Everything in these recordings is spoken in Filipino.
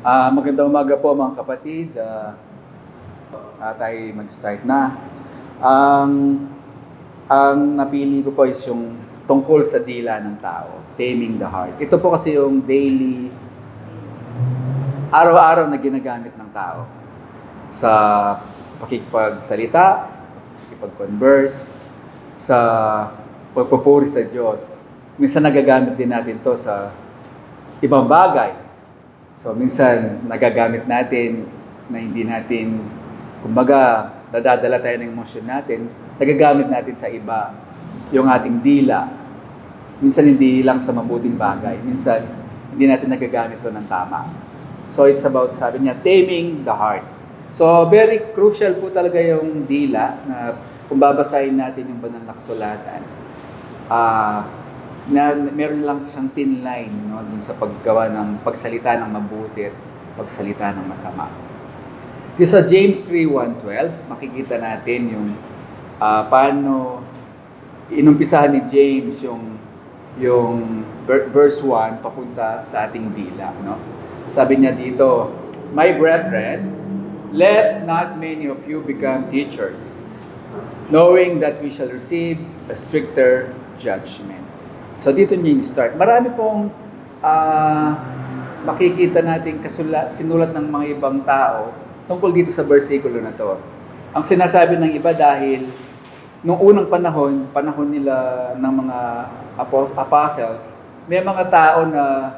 Magandang umaga po mga kapatid. Tayo mag-start na. Ang napili ko po is yung tungkol sa dila ng tao, taming the heart. Ito po kasi yung daily, araw-araw na ginagamit ng tao sa pakikipagsalita, pakikipag-converse, sa pagpupuri sa Diyos. Minsan nagagamit din natin to sa ibang bagay. So, minsan, nagagamit natin na hindi natin, kumbaga, nadadala tayo ng emosyon natin, nagagamit natin sa iba yung ating dila. Minsan, hindi lang sa mabuting bagay. Minsan, hindi natin nagagamit to ng tama. So, it's about, sabi niya, taming the heart. So, very crucial po talaga yung dila na kung babasahin natin yung banal na kasulatan. Na meron lang siyang thin line, no, dun sa paggawa ng pagsalita ng mabuti at pagsalita ng masama. Dito sa James 3:1-12, makikita natin yung paano inumpisahan ni James yung verse 1 papunta sa ating dila, no? Sabi niya dito, "My brethren, let not many of you become teachers, knowing that we shall receive a stricter judgment." So dito niya yung start. Marami pong makikita natin sinulat ng mga ibang tao tungkol dito sa versikulo na to. Ang sinasabi ng iba dahil nung unang panahon nila ng mga apostles, may mga tao na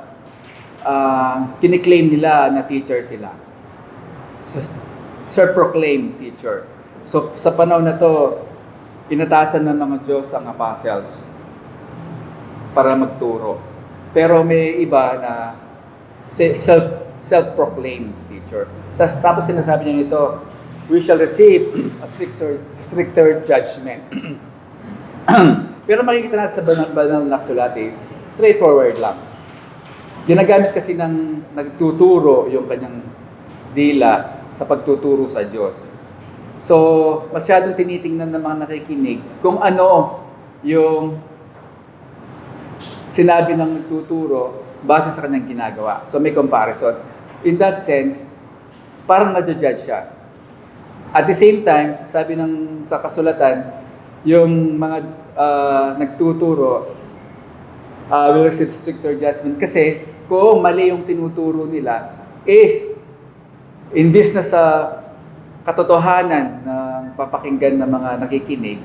kiniklaim nila na teacher sila. Self-proclaimed teacher. So sa panahon na to, inatasan ng mga Diyos ang apostles para magturo. Pero may iba na self-proclaimed teacher. Tapos sinasabi niya nito, we shall receive a stricter judgment. Pero makikita natin sa banal na kasulatan is straightforward lang. Ginagamit kasi ng nagtuturo yung kanyang dila sa pagtuturo sa Diyos. So, masyadong tinitingnan ng mga nakikinig kung ano yung sinabi ng nagtuturo base sa kanyang ginagawa. So may comparison. In that sense, parang na-judge siya. At the same time, sabi sa kasulatan, yung mga nagtuturo will receive stricter judgment. Kasi kung mali yung tinuturo nila is imbis na sa katotohanan ng papakinggan ng mga nakikinig,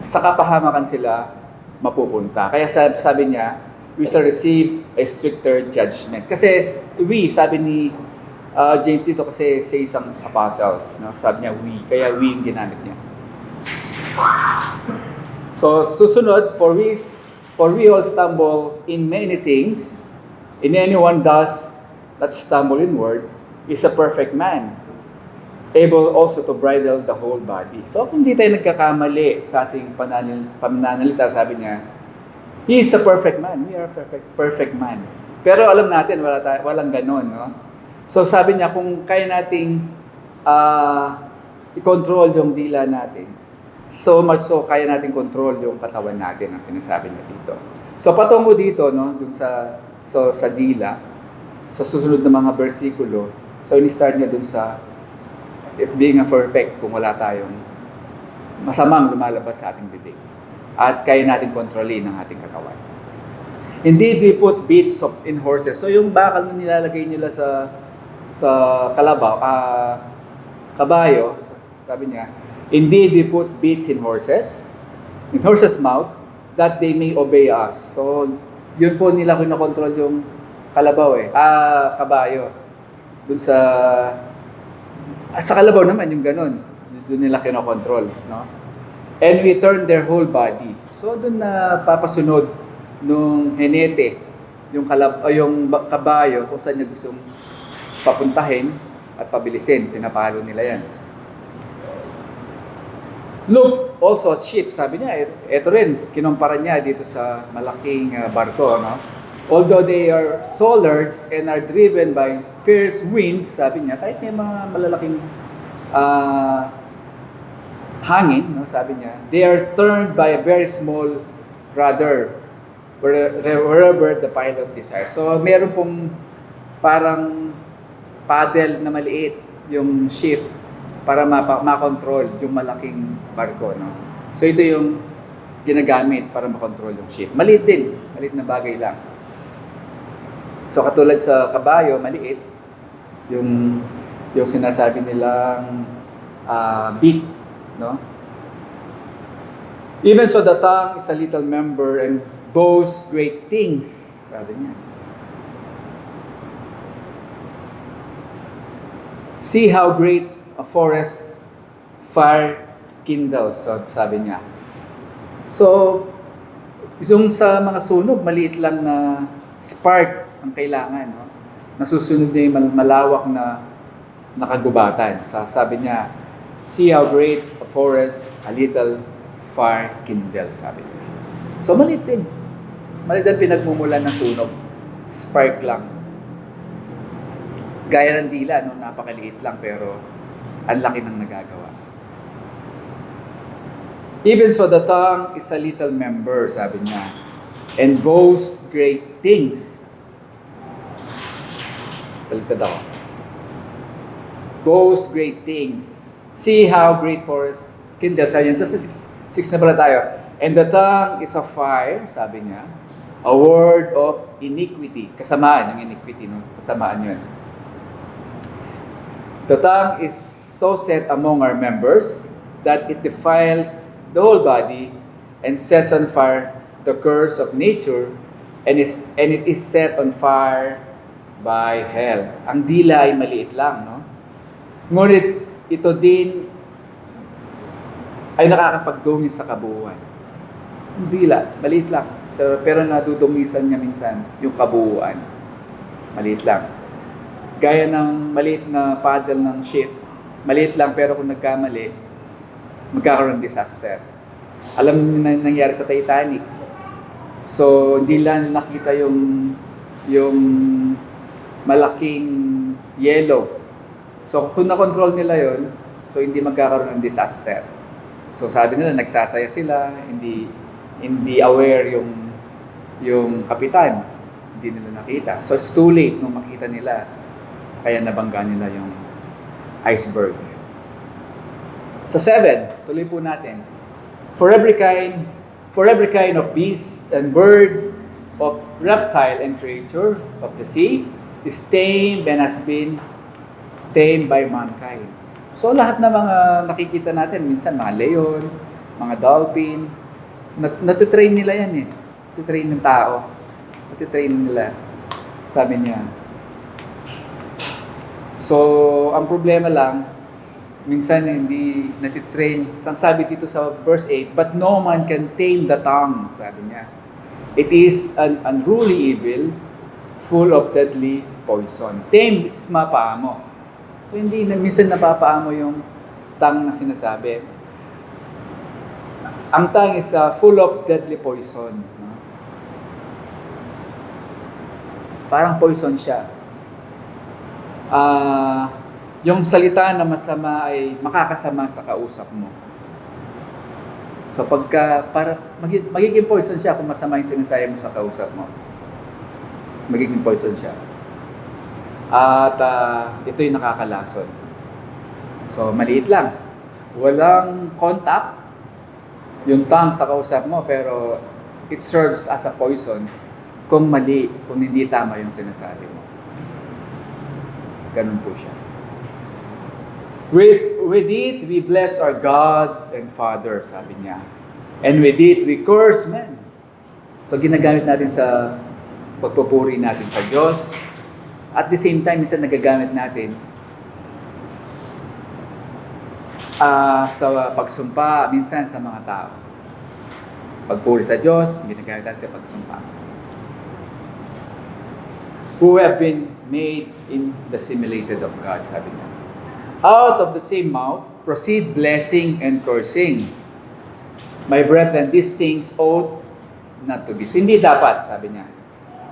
sa kapahamakan sila mapupunta. Kaya sabi niya, we shall receive a stricter judgment. Kasi sabi ni James dito kasi sa isang apostles, no? Sabi niya we, kaya we yung ginamit niya. So susunod, for we all stumble in many things, and anyone does not stumble in word is a perfect man, able also to bridle the whole body. So kung hindi tayo nagkakamali sa ating pananalita, sabi niya, he is a perfect man. We are a perfect man. Pero alam natin, walang ganon, no? So sabi niya, kung kaya nating i-control yung dila natin, so much so kaya nating control yung katawan natin, ang sinasabi niya dito. So patungo dito, no, dun sa dila, sa susunod na mga bersikulo, so ini-start niya dun sa being a perfect kung wala tayong masamang lumalabas sa ating bibig. At kaya natin kontrolin ang ating katawan. Indeed, we put bits in horses. So yung bakal na nilalagay nila sa kabayo, sabi niya, indeed, we put bits in horses' mouth, that they may obey us. So yun po nila kinokontrol yung kabayo. Dun sa kalabaw naman yung ganun. Doon nila kinokontrol, no? And we turn their whole body. So doon na papasunod nung henete, yung kabayo, kung saan niya gustong papuntahin at pabilisin. Pinapalo nila yan. Look also at ships, sabi niya. Ito rin, kinumpara niya dito sa malaking barko, no? Although they are solars and are driven by fierce winds, sabi niya, kahit may mga malalaking hangin, no, sabi niya, they are turned by a very small rudder wherever the pilot desires. So, meron pong parang paddle na maliit, yung ship, para makontrol yung malaking barko. No? So ito yung ginagamit para makontrol yung ship. Maliit din, maliit na bagay lang. So katulad sa kabayo, maliit, yung sinasabi nilang beak, no? Even so, the tongue is a little member and boasts great things, sabi niya. See how great a forest fire kindles, sabi niya. So, yung sa mga sunog, maliit lang na spark ang kailangan. No? Nasusunod niya yung malawak na nakagubatan. Sabi niya, see how great a forest, a little fire kindles, sabi niya. So, maliit din. Maliit din pinagmumulan ng sunog. Spark lang. Gaya ng dila, no? Napakaliit lang, pero ang laki ng nagagawa. Even so, the tongue is a little member, sabi niya, and boasts great things. Baliktad ako. Boasts great things. See how great forest kindles. Sabi niya, 6 na pala tayo. And the tongue is a fire, sabi niya, a word of iniquity. Kasamaan ng iniquity, no? Kasamaan yun. The tongue is so set among our members that it defiles the whole body and sets on fire the curse of nature, and it is set on fire by hell. Ang dila ay maliit lang, no? Ngunit ito din ay nakakapagdungis sa kabuuan. Ang dila, maliit lang. Pero nadudungisan niya minsan yung kabuuan. Maliit lang. Gaya ng maliit na paddle ng ship. Maliit lang, pero kung nagkamali, magkakaroon ng disaster. Alam niyo na nangyari sa Titanic. So, hindi lang nakita yung malaking yellow. So, kung na-control nila yon, so hindi magkakaroon ng disaster. So, sabi nila, nagsasaya sila, hindi aware yung kapitan. Hindi nila nakita. So, it's too late nung makita nila. Kaya nabangga nila yung iceberg. Sa 7, tuloy po natin. For every kind of beast and bird, of reptile and creature of the sea, is tamed and has been tamed by mankind. So lahat na mga nakikita natin, minsan mga leon, mga dolphin, natitrain nila yan eh. Natitrain ng tao. Natitrain nila. Sabi niya. So, ang problema lang, minsan hindi natitrain. Sabi dito sa verse 8, but no man can tame the tongue, sabi niya. It is an unruly evil, full of deadly poison. Tame is mapaamo. So, hindi minsan napapaamo yung tongue na sinasabi. Ang tongue is full of deadly poison. No? Parang poison siya. Yung salita na masama ay makakasama sa kausap mo. So magiging poison siya kung masama yung sinasabi mo sa kausap mo. Magiging poison siya. At ito yung nakakalason. So maliit lang. Walang contact yung tongue sa kausap mo, pero it serves as a poison kung mali, kung hindi tama yung sinasabi mo. Ganun po siya. With it, we bless our God and Father, sabi niya. And with it, we curse men. So, ginagamit natin sa pagpupuri natin sa Diyos. At the same time, minsan nagagamit natin sa pagsumpa, minsan sa mga tao. Pagpuri sa Diyos, ginagamit natin sa pagsumpa. Who have been made in the similitude of God, sabi niya. Out of the same mouth proceed blessing and cursing. My brethren, these things ought not to be. So, hindi dapat, sabi niya.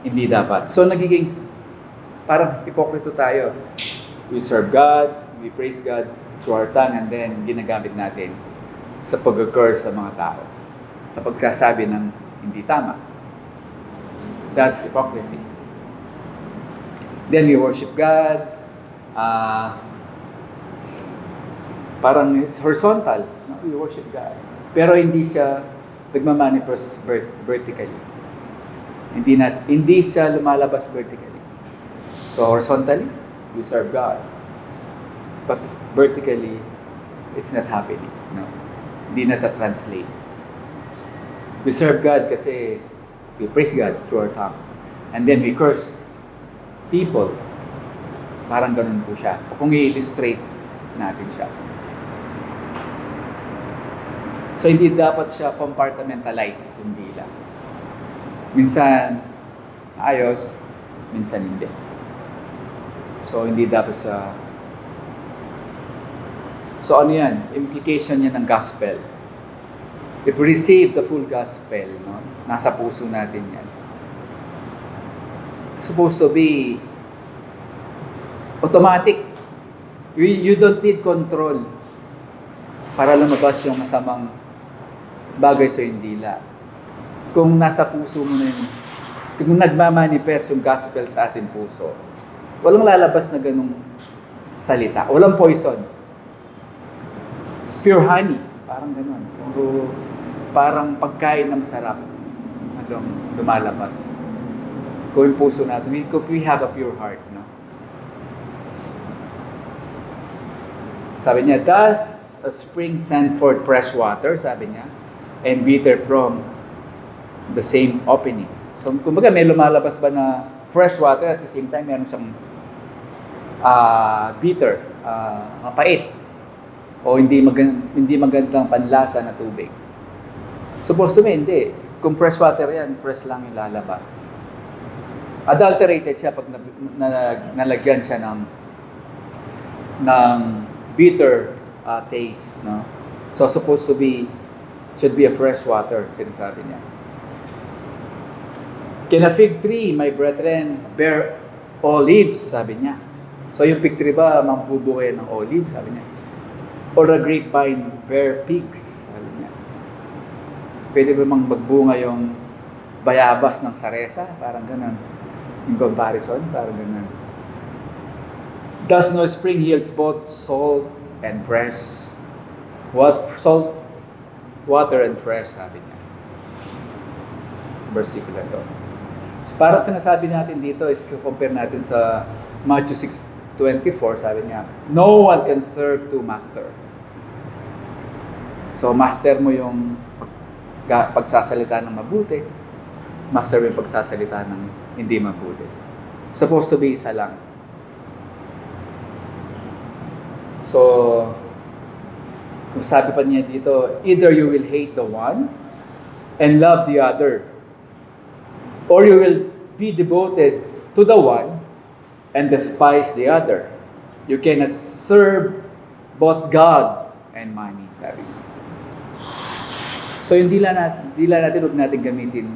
Hindi dapat. So, nagiging parang hipokrito tayo. We serve God, we praise God through our tongue, and then ginagamit natin sa pag-curse sa mga tao. Sa pagsasabi ng hindi tama. That's hypocrisy. Then we worship God, Ah, parang it's horizontal. No? We worship God. Pero hindi siya nagmamanifest vertically. Hindi siya lumalabas vertically. So horizontally, we serve God. But vertically, it's not happening. No? Hindi na-translate. We serve God kasi we praise God through our tongue. And then we curse people. Parang ganun po siya. Kung i-illustrate natin siya. So, hindi dapat siya compartmentalize, hindi lang. Minsan, ayos, minsan hindi. So, hindi dapat siya... So, ano yan? Implication niya ng gospel. If we receive the full gospel, no? Nasa puso natin yan. Supposed to be automatic. You don't need control para lumabas yung masamang bagay sa iyong dila. Kung nasa puso mo na yun, kung nagmamanifest yung gospel sa ating puso, walang lalabas na ganung salita. Walang poison. It's pure honey. Parang ganun. Parang pagkain na masarap na lumalabas. Kung yung puso natin, we have a pure heart, no? Sabi niya, does a spring send forth fresh water? Sabi niya, and bitter from the same opening. So, kumbaga, may lumalabas ba na fresh water at the same time, meron siyang bitter, mapait, o hindi magandang panlasa na tubig. Supposed to be, hindi. Kung fresh water yan, fresh lang yung lalabas. Adulterated siya pag nalagyan siya ng bitter taste, no? So, supposed to be, should be a fresh water, sinasabi niya. Can a fig tree, my brethren, bear olives, sabi niya. So, yung fig tree ba, mambubuhay ng olives, sabi niya. Or a grapevine, bear figs, sabi niya. Pwede ba mang magbunga yung bayabas ng saresa? Parang ganun. In comparison, parang ganun. Does no spring yields both salt and fresh? What salt, water and fresh, sabi niya. Sa versikulo ito. So, parang sinasabi natin dito is compare natin sa Matthew 6:24, sabi niya, no one can serve two master. So, master mo yung pagsasalita ng mabuti, master mo yung pagsasalita ng hindi mabuti. Supposed to be isa lang. So, kung sabi pa niya dito, either you will hate the one and love the other, or you will be devoted to the one and despise the other. You cannot serve both God and money, sabi niya. So, yung dila natin, huwag natin gamitin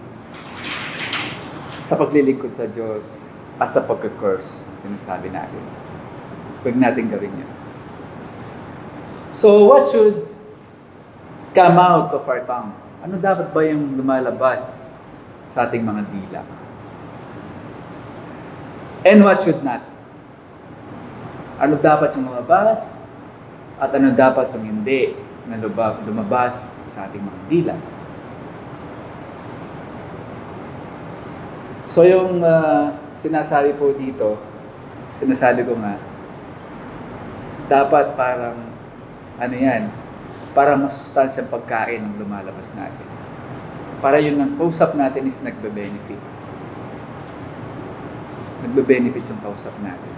sa paglilingkod sa Diyos as sa pagka-curse, sinasabi natin. Huwag natin gawin yun. So, what should come out of our tongue? Ano dapat ba yung lumalabas sa ating mga dila? And what should not? Ano dapat yung lumabas? At ano dapat yung hindi na lumabas sa ating mga dila? So, yung sinasabi po dito, sinasabi ko nga, dapat parang ano yan, para masustansyang pagkain ang lumalabas natin. Para yun ang kausap natin is nagbe-benefit. Nagbe-benefit yung kausap natin.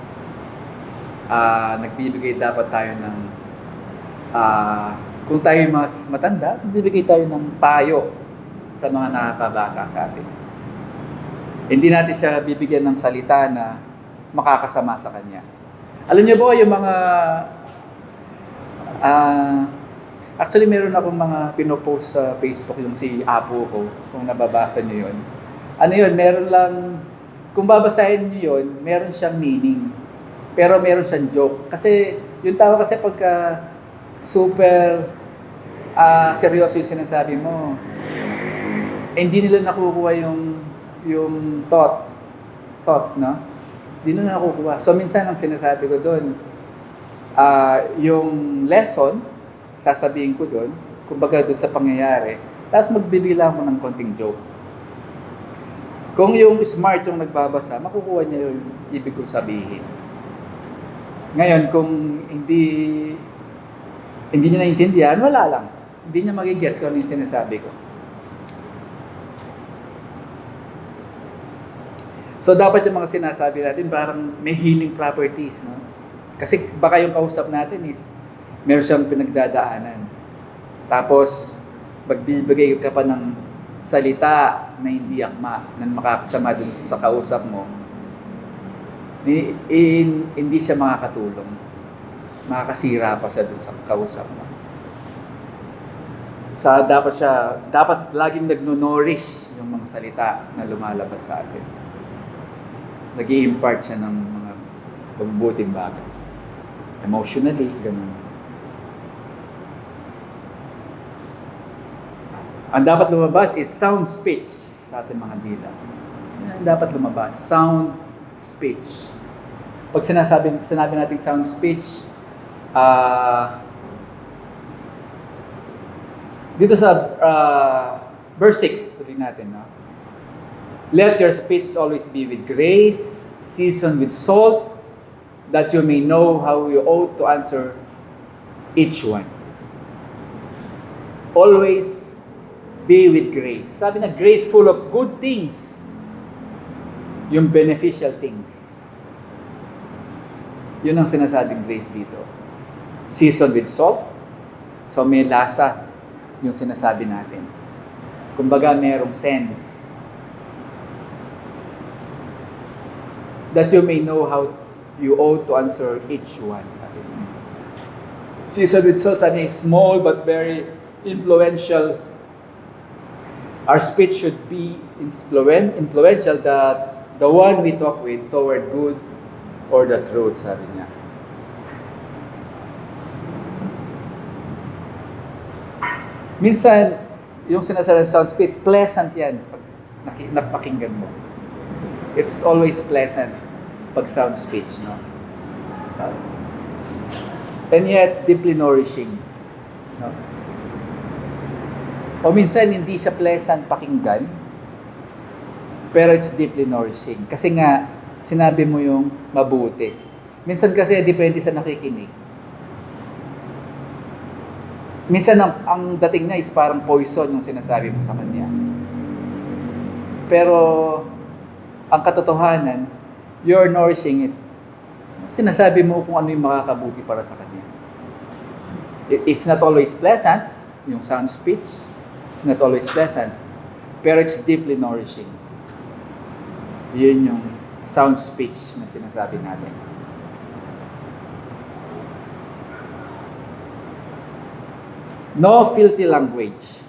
Nagbibigay dapat tayo ng, kung tayo mas matanda, nagbibigay tayo ng payo sa mga nakakabata sa atin. Hindi natin siya bibigyan ng salita na makakasama sa kanya. Alam niyo po, yung mga actually, meron akong mga pinopost sa Facebook, yung si Apo ko, kung nababasa niyo yun. Ano yun, meron lang, kung babasahin niyo yun, meron siyang meaning. Pero meron siyang joke. Kasi, yung tao kasi pagka super seryoso yung sinasabi mo, hindi nila nakukuha yung thought, no? Di na nakukuha. So minsan ang sinasabi ko doon, yung lesson, sasabihin ko doon, kumbaga doon sa pangyayari, tapos magbibigla mo ng konting joke. Kung yung smart yung nagbabasa, makukuha niya yung ibig kong sabihin. Ngayon, kung hindi niya naintindihan, wala lang. Hindi niya magigets kung ano yung sinasabi ko. So, dapat yung mga sinasabi natin parang may healing properties, no? Kasi baka yung kausap natin is meron siyang pinagdadaanan. Tapos, magbibigay ka pa ng salita na hindi akma, na makakasama dun sa kausap mo, hindi siya makakatulong. Makakasira pa siya dun sa kausap mo. Dapat laging nagno-nourish yung mga salita na lumalabas sa atin. Nag-i-impart siya ng mga mabubuting bagay. Emotionally, ganun. Ang dapat lumabas is sound speech sa ating mga dila. Ang dapat lumabas, sound speech. Pag sinabi natin sound speech, dito sa verse 6, tuloy natin, no? Let your speech always be with grace, seasoned with salt, that you may know how you ought to answer each one. Always be with grace. Sabi na, grace full of good things. Yung beneficial things. Yun ang sinasabing grace dito. Seasoned with salt. So may lasa yung sinasabi natin. Kumbaga merong sense. That you may know how you ought to answer each one. Sabi niya. Seasoned with salt, sabi niya, small but very influential. Our speech should be influential that the one we talk with toward good or the truth, sabi niya. Minsan, yung sinasabi ng sound speech, pleasant yan pag napakinggan mo. It's always pleasant pag sound speech, no? And yet, deeply nourishing. No? O minsan, hindi siya pleasant pakinggan, pero it's deeply nourishing. Kasi nga, sinabi mo yung mabuti. Minsan kasi, depende sa nakikinig. Minsan, ang dating niya is parang poison yung sinasabi mo sa kanya. Pero, ang katotohanan, you're nourishing it. Sinasabi mo kung ano yung makakabuti para sa kanya. It's not always pleasant, yung sound speech. It's not always pleasant, pero it's deeply nourishing. Yun yung sound speech na sinasabi natin. No filthy language.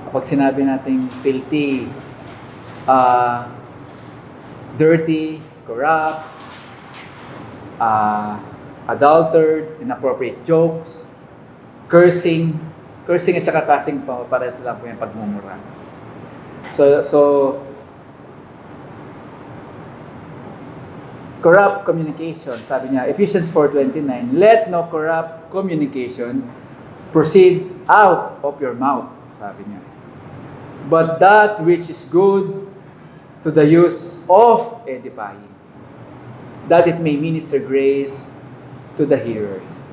Kapag sinabi natin filthy, dirty, corrupt, adulterated, inappropriate jokes, cursing at saka cussing pa, parehas lang po yung pagmumura. So, corrupt communication, sabi niya, Ephesians 4:29, let no corrupt communication proceed out of your mouth, sabi niya. But that which is good to the use of edifying, that it may minister grace to the hearers.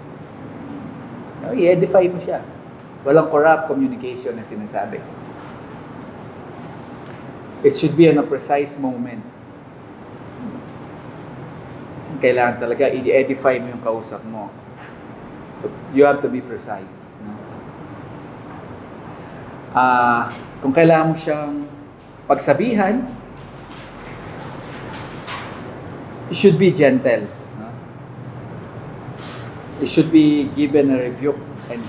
No, i-edify mo siya. Walang corrupt communication na sinasabi. It should be in a precise moment. Kasi kailangan talaga i-edify mo yung kausap mo. So, you have to be precise. No? Kung kailangan mo siyang pagsabihan, it should be gentle. No? It should be given a rebuke and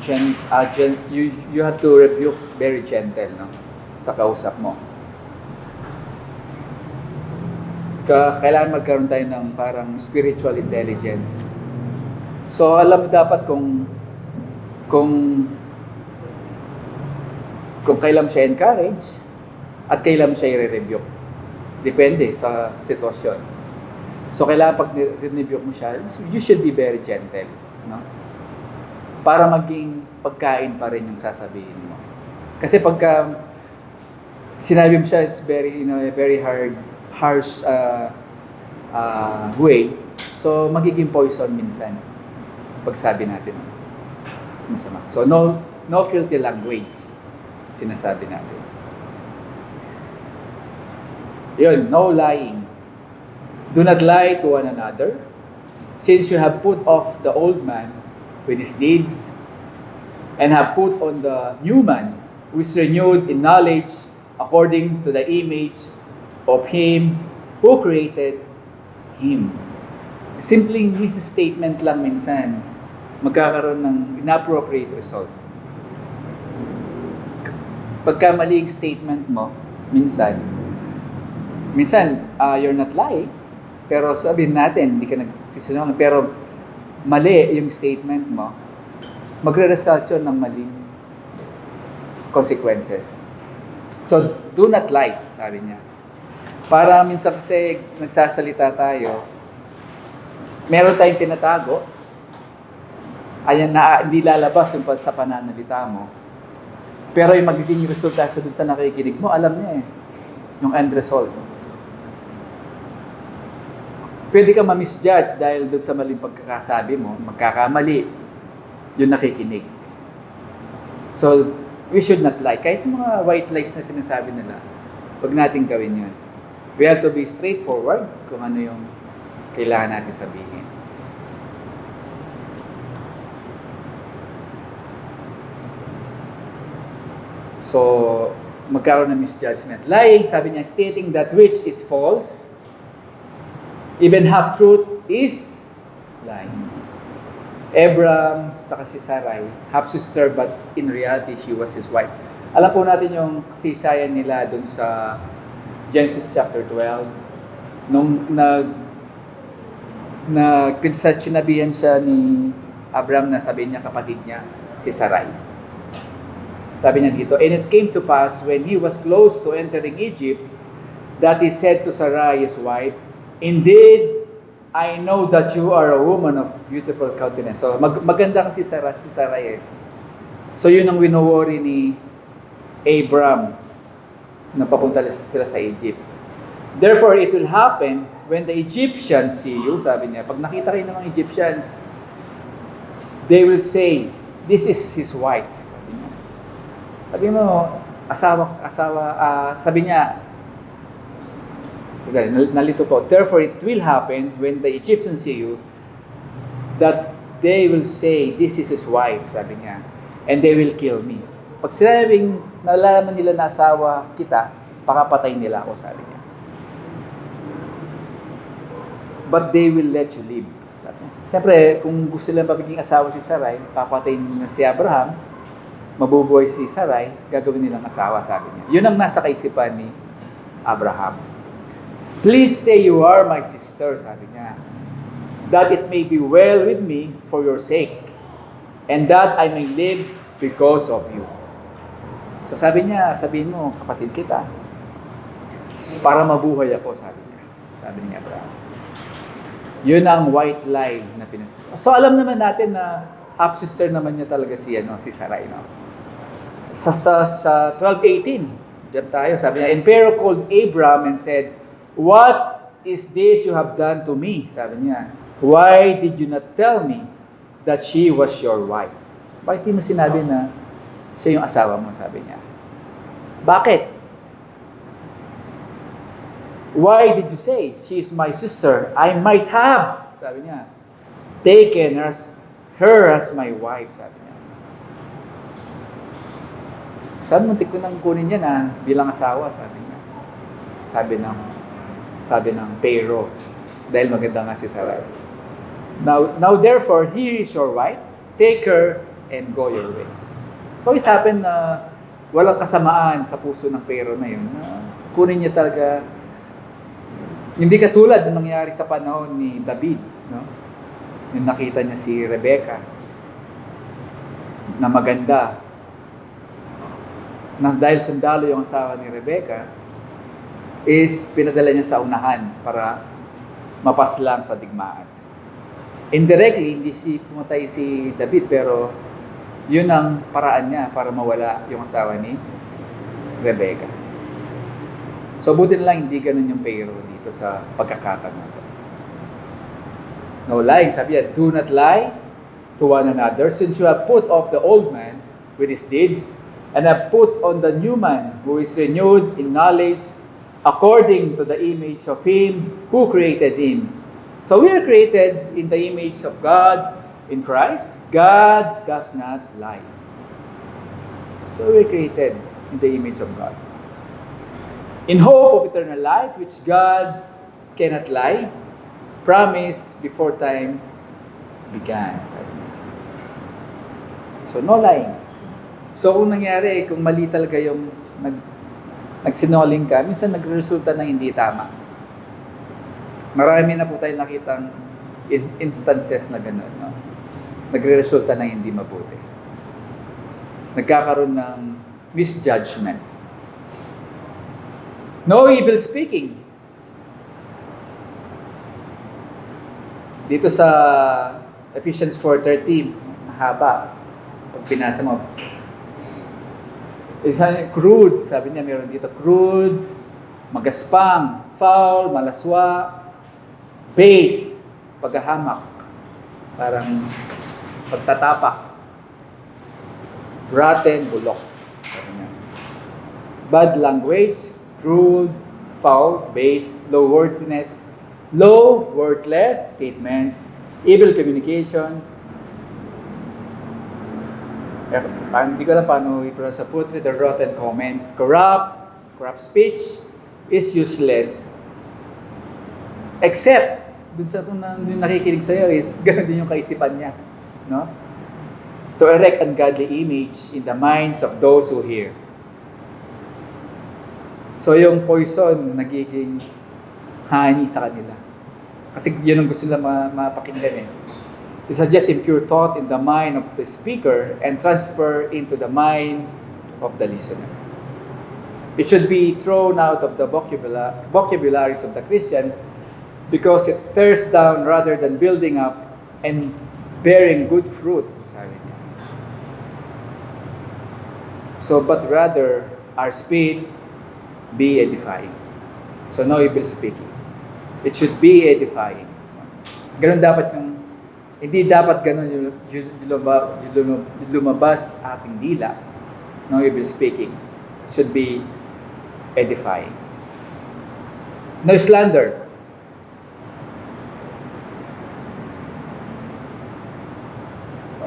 you have to rebuke very gentle, no? Sa kausap mo. Kailangan magkaroon tayo ng parang spiritual intelligence. So alam mo dapat kung kailan siya encourage at kailan siya i-rebuke. Depende sa sitwasyon. So, kailangan pag rebuke mo siya, you should be very gentle. No? Para maging pagkain pa rin yung sasabihin mo. Kasi pagka sinabi mo siya, it's very, a very harsh way. So, magiging poison minsan. Pagsabi natin. Masama. So, no filthy language. Sinasabi natin. Yun, no lying. Do not lie to one another, since you have put off the old man with his deeds, and have put on the new man, who is renewed in knowledge according to the image of him who created him. Simpleng misstatement lang minsan, magkakaroon ng inappropriate result. Pagka mali yung statement mo, minsan, you're not lying, pero sabihin natin, hindi ka nagsisinungaling, pero mali yung statement mo, magre-result yun ng maling consequences. So, do not lie, sabi niya. Para minsan kasi nagsasalita tayo, meron tayong tinatago, ayan na hindi lalabas yung sa pananalita mo. Pero yung magiging resulta sa dun sa nakikinig mo, alam niya yung end result. Pwede ka ma-misjudge dahil dun sa maling pagkakasabi mo, magkakamali yung nakikinig. So, we should not lie. Kahit yung mga white lies na sinasabi nila, huwag natin gawin yun. We have to be straightforward kung ano yung kailangan natin sabihin. So, magkaroon ng misjudgment. Lying, sabi niya, stating that which is false, even half-truth is lying. Abraham, tsaka si Sarai, half-sister, but in reality, she was his wife. Alam po natin yung kasaysayan nila dun sa Genesis chapter 12. Nung sinabihan siya ni Abraham na sabihin niya kapatid niya, si Sarai. Sabi niya dito, and it came to pass when he was close to entering Egypt, that he said to Sarai, his wife, indeed, I know that you are a woman of beautiful countenance. So, maganda kasi si Sarai. So, yun ang winowori ni Abram na papunta sila sa Egypt. Therefore, it will happen when the Egyptians see you, sabi niya, pag nakita kayo ng mga Egyptians, they will say, this is his wife. Sabi mo, sabi niya, nalito po, therefore it will happen when the Egyptians see you, that they will say, this is his wife, sabi niya, and they will kill me. Pag sinabing nalalaman nila na asawa kita, pakapatay nila ako, sabi niya. But they will let you live. Sabi niya. Siyempre, kung gusto nilang pagiging asawa si Sarai, papatayin nila si Abraham, mabubuhay si Sarai, gagawin nilang asawa, sabi niya. Yun ang nasa kaisipan ni Abraham. Please say you are my sister, sabi niya, that it may be well with me for your sake, and that I may live because of you. So sabi niya, sabihin mo, kapatid kita, para mabuhay ako, sabi niya. Sabi ni Abraham. Yun ang white lie na So alam naman natin na half-sister naman niya talaga si Sarai, no? Sa 12:18, diyan tayo, sabi niya, and Pharaoh called Abram and said, what is this you have done to me? Sabi niya, why did you not tell me that she was your wife? Bakit di mo sinabi na siya yung asawa mo, sabi niya. Bakit? Why did you say, she is my sister? I might have, sabi niya, taken her as my wife, sabi niya. Sabi, muntik ko nang kunin niya na bilang asawa, sabi niya. Sabi ng Pharaoh, dahil maganda nga si Sarai. Now therefore, here is your wife, take her and go your way. So it happened na walang kasamaan sa puso ng Pharaoh na yun. Na kunin niya talaga, hindi katulad ng nangyari sa panahon ni David. No? Yung nakita niya si Rebecca na maganda. Na dahil sundalo yung asawa ni Rebecca, is pinadala niya sa unahan para mapaslang sa digmaan. Indirectly, hindi pumatay si David, pero yun ang paraan niya para mawala yung asawa ni Rebecca. So, buti na lang hindi ganun yung Pharaoh dito sa pagkakataon na ito. No lying, sabi niya, do not lie to one another, since you have put off the old man with his deeds, and have put on the new man, who is renewed in knowledge, according to the image of him who created him. So we are created in the image of God in Christ. God does not lie. So we're created in the image of God. In hope of eternal life, which God cannot lie, promised before time began. So no lying. So kung nangyari, kung mali talaga yung nagsinungaling ka, minsan nagresulta na hindi tama. Marami na po tayo nakitang instances na gano'n, no? Nagre-resulta na hindi mabuti. Nagkakaroon ng misjudgment. No evil speaking. Dito sa Ephesians 4:13, mahaba. Pag pinasa mo, crude, sabi niya meron dito, crude, magaspang, foul, malaswa, base, paghahamak, parang pagtatapak, rotten, bulok. Bad language, crude, foul, base, low worthiness, low, worthless statements, evil communication. Hindi ko alam paano i-pronounce sa putrid or rotten comments. Corrupt speech is useless. Except, dun sa kung nakikinig sa'yo is, gano'n din yung kaisipan niya. No? To erect ungodly image in the minds of those who hear. So yung poison, nagiging honey sa kanila. Kasi yun ang gusto nila mapakinggan eh. It suggests impure thought in the mind of the speaker and transfer into the mind of the listener. It should be thrown out of the vocabularies of the Christian because it tears down rather than building up and bearing good fruit, sabi niya. So, but rather, our speech be edifying. So, no evil speaking. It should be edifying. Ganun dapat hindi dapat ganun yung lumabas ating dila. No evil speaking. It should be edifying. No slander.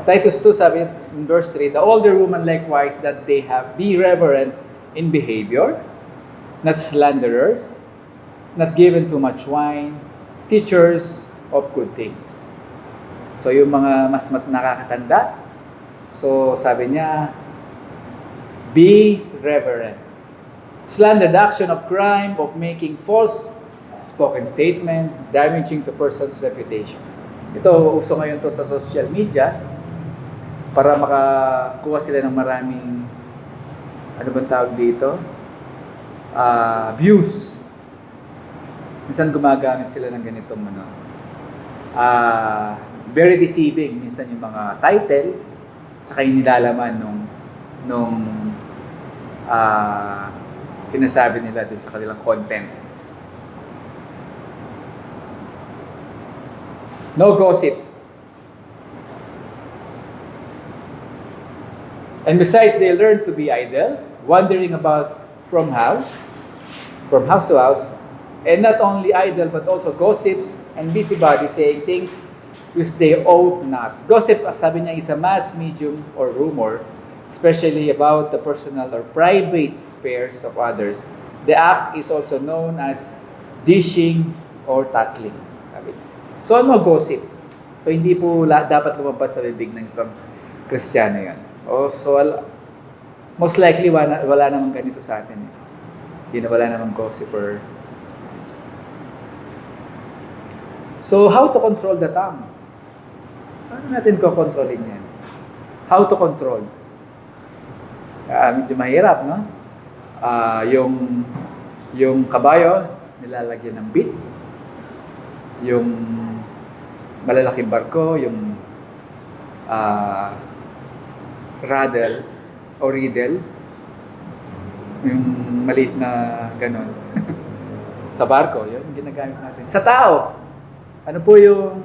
Titus 2 sabi in verse 3, the older woman likewise that they have be reverent in behavior, not slanderers, not given to much wine, teachers of good things. So yung mga mas nakakatanda, so sabi niya, be reverent. Slander, the action of crime, of making false spoken statement, damaging to person's reputation. Ito, uso ngayon to sa social media, para makakuha sila ng maraming, ano bang tawag dito? Views. Minsan gumagamit sila ng ganitong very deceiving minsan yung mga title tsaka yung nilalaman nung sinasabi nila dun sa kanilang content. No gossip. And besides, they learn to be idle, wandering about from house to house, and not only idle but also gossips and busybodies, saying things which they ought not. Gossip, sabi niya, is a mass medium or rumor, especially about the personal or private affairs of others. The act is also known as dishing or tattling. Sabi niya. So ano gossip? So hindi po dapat lumabas sa bibig ng isang Kristiyano yan. So most likely wala namang ganito sa atin. Hindi na wala namang gossiper. So how to control the tongue? Paano natin ko-controlin yan? How to control? Medyo mahirap, no? Yung kabayo, nilalagyan ng bit. yung malalaking barko, yung rudder o riddle, yung maliit na ganon. Sa barko, yun ginagamit natin. Sa tao, ano po yung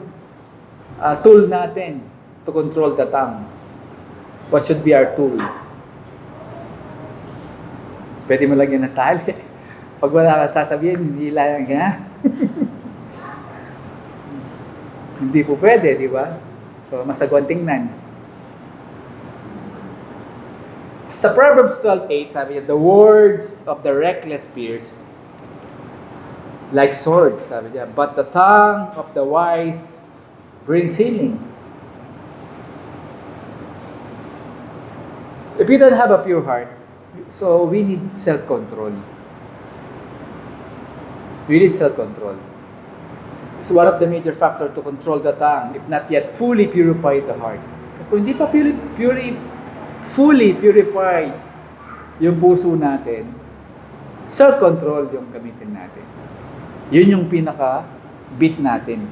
tool natin to control the tongue? What should be our tool? Pwede mo lang yan ng tali. Pag wala kang sasabihin, hindi lang yan. Hindi po pwede, di ba? So, masagwan tingnan. Sa Proverbs 12:8, sabi niya, the words of the reckless pierce like swords, sabi niya, but the tongue of the wise brings healing. If you don't have a pure heart, so we need self-control. We need self-control. It's one of the major factors to control the tongue, if not yet fully purify the heart. Kung hindi pa fully purified yung puso natin, self-control yung gamitin natin. Yun yung pinaka-beat natin.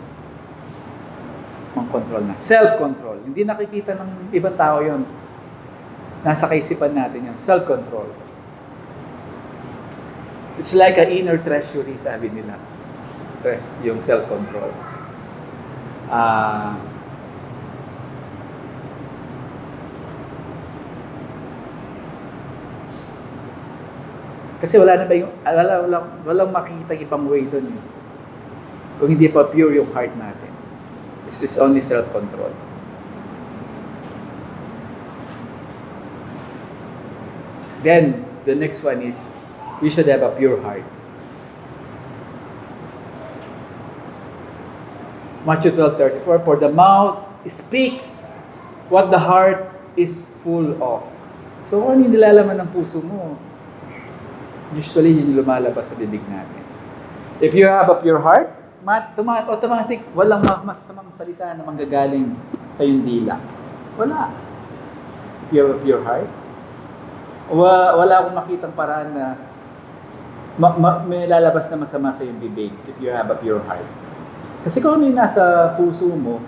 Ang control na. Self-control. Hindi nakikita ng ibang tao yun. Nasa kaisipan natin yun. Self-control. It's like an inner treasury, sabi nila. Yung self-control. Kasi wala na ba yung, walang makikita ibang way doon. Kung hindi pa pure yung heart natin. It's only self-control. Then, the next one is, we should have a pure heart. Matthew 12:34, for the mouth speaks what the heart is full of. So, ano yung nilalaman ng puso mo? Usually, yun yung lumalabas sa bibig natin. If you have a pure heart, automatic, walang masamang salita na manggagaling sa yung dila. Wala. If you have a pure heart, wala akong makitang paraan na may lalabas na masama sa yung bibig if you have a pure heart. Kasi kung ano yung nasa puso mo,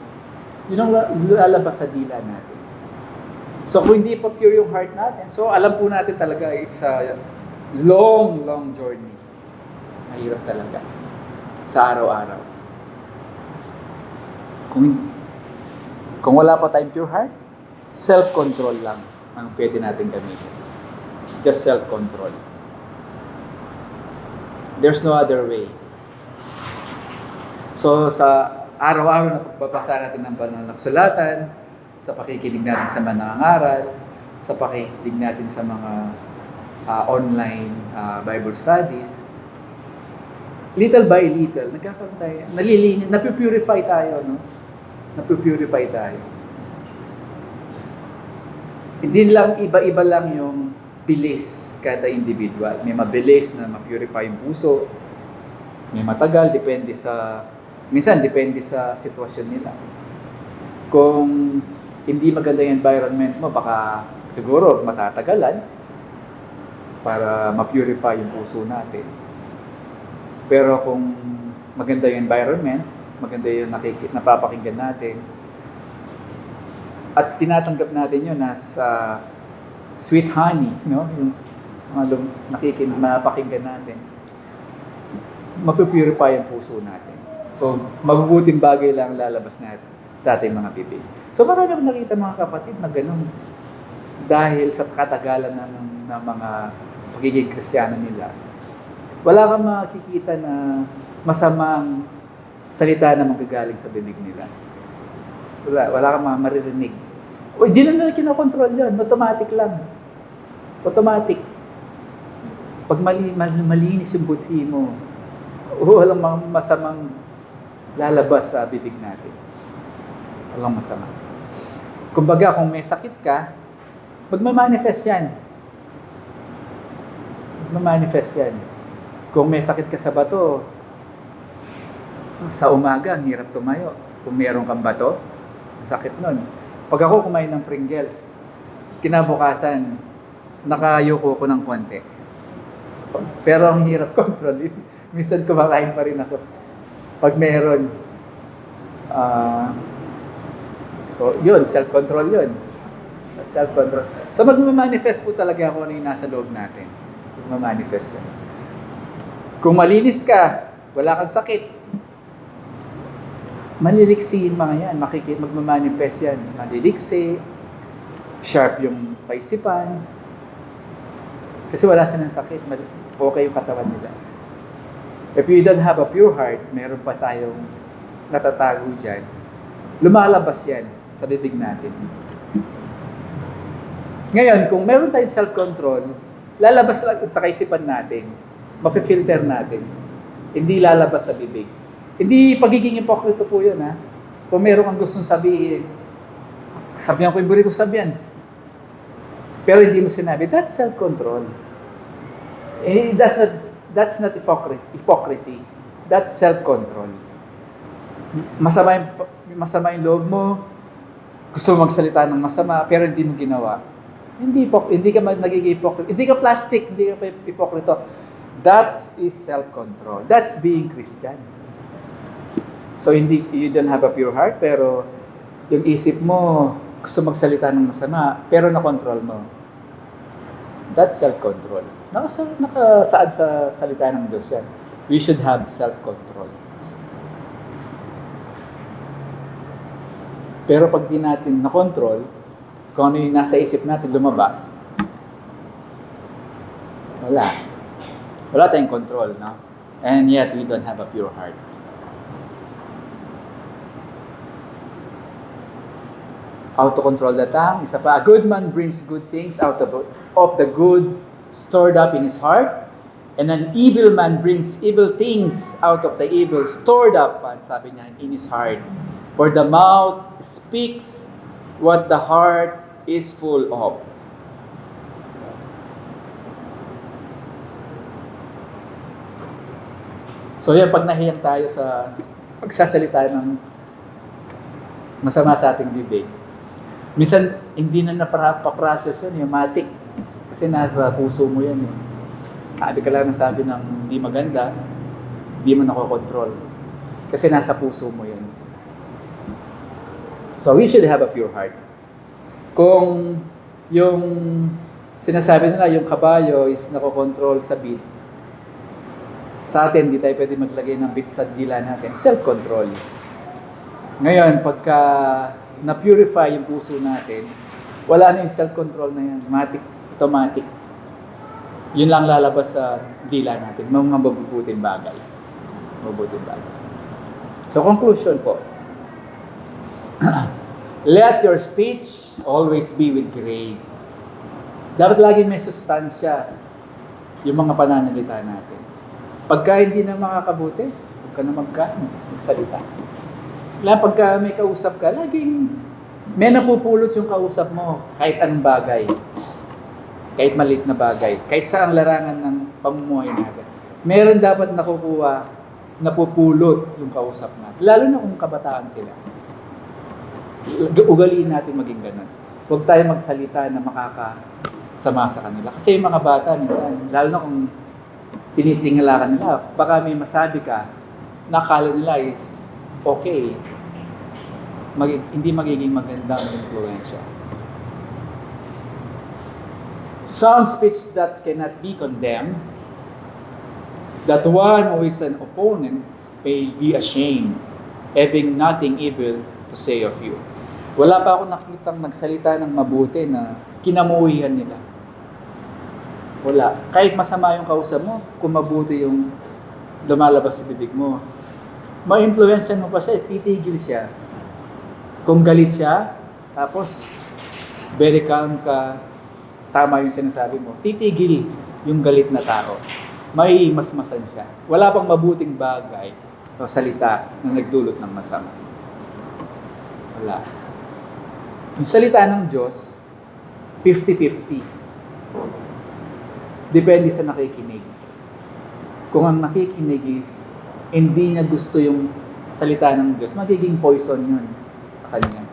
yun ang lalabas sa dila natin. So kung hindi pa pure yung heart natin, so alam po natin talaga it's a long journey. Mahirap talaga. Sa araw-araw. Kung wala pa tayong pure heart, self-control lang ang pwede natin gamitin. Just self-control. There's no other way. So, sa araw-araw na pagbabasa natin ng banal na kasulatan, sa pakikinig natin sa mga nangangaral, sa pakikinig natin sa mga online Bible studies, little by little, nagkakaroon tayo, nalilinis, napupurify tayo, no? Napupurify tayo. Hindi lang, iba-iba lang yung bilis kada individual. May mabilis na mapurify yung puso, may matagal, minsan depende sa sitwasyon nila. Kung hindi maganda yung environment mo, baka siguro matatagalan para mapurify yung puso natin. Pero kung maganda yung environment, maganda yung napapakinggan natin, at tinatanggap natin yun as sweet honey, no? Yung napakinggan natin, mapupurify yung puso natin. So, mabubuting bagay lang lalabas natin sa ating mga bibig. So, marami akong nakita mga kapatid na ganun. Dahil sa katagalan ng mga pagiging Kristiyano nila, wala kang makikita na masamang salita na manggagaling sa bibig nila. Wala kang maririnig. O, hindi na nila kinokontrol yan. Automatic lang. Automatic. Pag malinis yung buthi mo, walang masamang lalabas sa bibig natin. Walang masama. Kumbaga, kung may sakit ka, magmamanifest yan. Magmamanifest yan. Kung may sakit ka sa bato, sa umaga, ang hirap tumayo. Kung meron kang bato, sakit nun. Pag ako kumain ng Pringles, kinabukasan, nakayuko ko ng konti. Pero ang hirap control. Minsan kumakain pa rin ako. Pag meron, Ah, so, yun, self-control yun. Self-control. So, magmamanifest po talaga kung ano yung nasa loob natin. Magmamanifest yun. Kung malinis ka, wala kang sakit, maliliksi yung mga yan. Magmamanifest yan. Maliliksi, sharp yung kaisipan. Kasi wala silang sakit. Okay yung katawan nila. If you don't have a pure heart, meron pa tayong natatago dyan. Lumalabas yan sa bibig natin. Ngayon, kung meron tayong self-control, lalabas lang sa kaisipan natin. Mafe-filter natin. Hindi lalabas sa bibig. Hindi pagiging ipokrito po yun, ha? Kung meron kang gustong sabihin, sabihan ko yung buri ko sabihan. Pero hindi mo sinabi, that's self-control. That's not hypocrisy. That's self-control. Masama yung loob mo, gusto mo magsalita ng masama, pero hindi mo ginawa. Hindi ka nagiging hypocrite. Hindi ka plastic, hindi ka hypocrite. That is self-control. That's being Christian. So, you don't have a pure heart, pero yung isip mo, gusto magsalita ng masama, pero na-control mo. That's self-control. Nakasaad sa salita ng Diyos yan. We should have self-control. Pero pag di natin na-control, kung ano yung nasa isip natin lumabas, wala. Wala tayong control, no? And yet, we don't have a pure heart. How to control the tongue? Isa pa, a good man brings good things out of the good stored up in his heart, and an evil man brings evil things out of the evil stored up, sabi niya, in his heart. For the mouth speaks what the heart is full of. So yan, pag nahiyang tayo sa pagsasalita ng masama sa ating bibig, minsan hindi na napaprocess yun, yung matik. Kasi nasa puso mo yan. Sabi ka lang ng sabi ng hindi maganda, hindi mo nakokontrol. Kasi nasa puso mo yan. So we should have a pure heart. Kung yung sinasabi nila, yung kabayo is nakokontrol sa beat, sa atin, di tayo pwede maglagay ng beat sa dila natin. Self-control. Ngayon, pagka na-purify yung puso natin, wala na yung self-control na yan. Automatic. Yun lang lalabas sa dila natin. Mga mabubuting bagay. Mabubuting bagay. So, conclusion po. Let your speech always be with grace. Dapat lagi may sustansya yung mga pananalita natin. Pagka hindi na makakabuti, huwag ka na magsalita. Pagka may kausap ka, laging may napupulot yung kausap mo kahit anong bagay. Kahit maliit na bagay. Kahit saang larangan ng pamumuhay natin. Meron dapat napupulot yung kausap natin. Lalo na kung kabataan sila. Ugaliin natin maging ganun. Huwag tayo magsalita na makakasama sa kanila. Kasi yung mga bata, minsan, lalo na kung tinitingala ka nila, baka may masabi ka, nakala nila is okay. Hindi magiging magandang influensya. Sound speech that cannot be condemned, that one who is an opponent may be ashamed, having nothing evil to say of you. Wala pa ako nakitang nagsalita ng mabuti na kinamuhihan nila. Wala. Kahit masama yung kausap mo, kung mabuti yung lumalabas sa bibig mo, ma-influensyan mo pa siya, titigil siya. Kung galit siya, tapos very calm ka, tama yung sinasabi mo, titigil yung galit na tao. May masmasan siya. Wala pang mabuting bagay o salita na nagdulot ng masama. Wala. Yung salita ng Diyos, 50-50. Depende sa nakikinig. Kung ang nakikinig is hindi niya gusto yung salita ng Diyos, magiging poison yun sa kanya.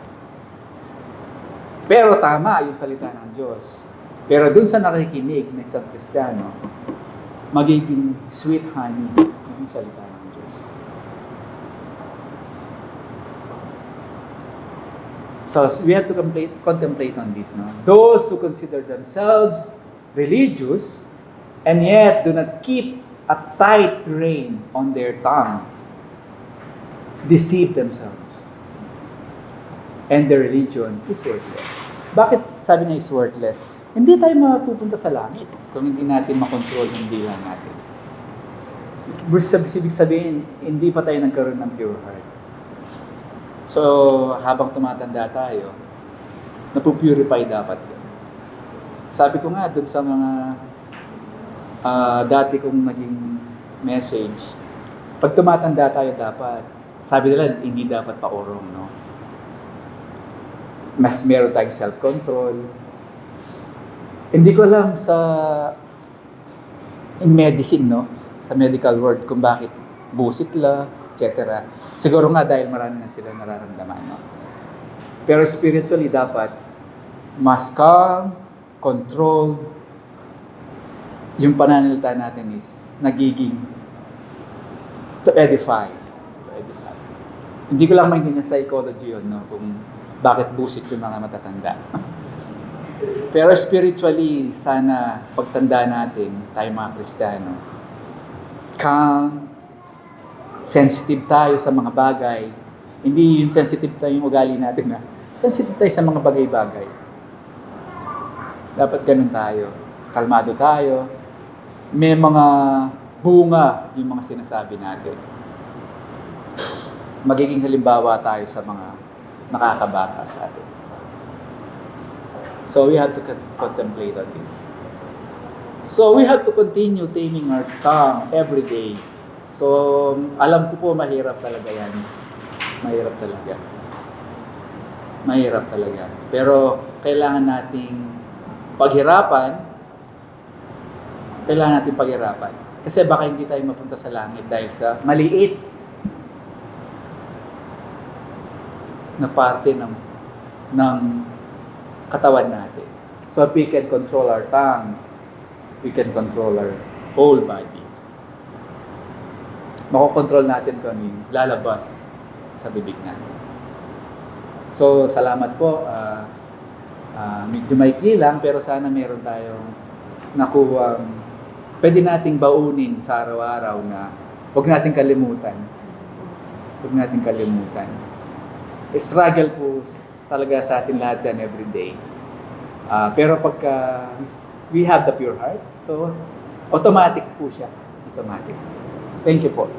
Pero tama yung salita ng Diyos. Pero dun sa nakikinig na isang Kristiyano, magiging sweet honey yung salita ng Diyos. So we have to contemplate on this. No? Those who consider themselves religious and yet do not keep a tight rein on their tongues deceive themselves. And their religion is worthless. Bakit sabi niya is worthless? Hindi tayo mapupunta sa langit kung hindi natin makontrol yung bilang natin. Ibig sabihin, hindi pa tayo nagkaroon ng pure heart. So, habang tumatanda tayo, napupurify dapat yun. Sabi ko nga, dun sa mga dati kong naging message, pag tumatanda tayo dapat, sabi nila, hindi dapat paurong, no? Mas meron tayong self-control. Hindi ko alam in medicine, no? Sa medical world, kung bakit busitla, etc. Siguro nga dahil marami na sila nararamdaman, no? Pero spiritually dapat mas calm, controlled. Yung pananalita natin is nagiging to edify. Hindi ko lang maintindihan sa psychology yun, no? Kung bakit busit yung mga matatanda. Pero spiritually, sana pagtanda natin, tayo mga Kristiyano, calm, sensitive tayo sa mga bagay. Hindi yung sensitive tayo yung ugali natin, ha? Sensitive tayo sa mga bagay-bagay. Dapat ganun tayo. Kalmado tayo. May mga bunga yung mga sinasabi natin. Magiging halimbawa tayo sa mga nakakabata sa atin. So we have to contemplate on this. So we have to continue taming our tongue every day. So alam ko po mahirap talaga yan. Mahirap talaga. Pero kailangan nating paghirapan. Kasi baka hindi tayo mapunta sa langit dahil sa maliit na parte ng katawan natin. So if we can control our tongue, we can control our whole body. Makokontrol natin kung ano yung lalabas sa bibig natin. So salamat po. Medyo maikli lang, pero sana meron tayong nakuwang pwede nating baunin sa araw-araw na huwag nating kalimutan. Struggle po talaga sa atin lahat yan everyday. Pero pagka we have the pure heart, so automatic po siya. Automatic. Thank you po.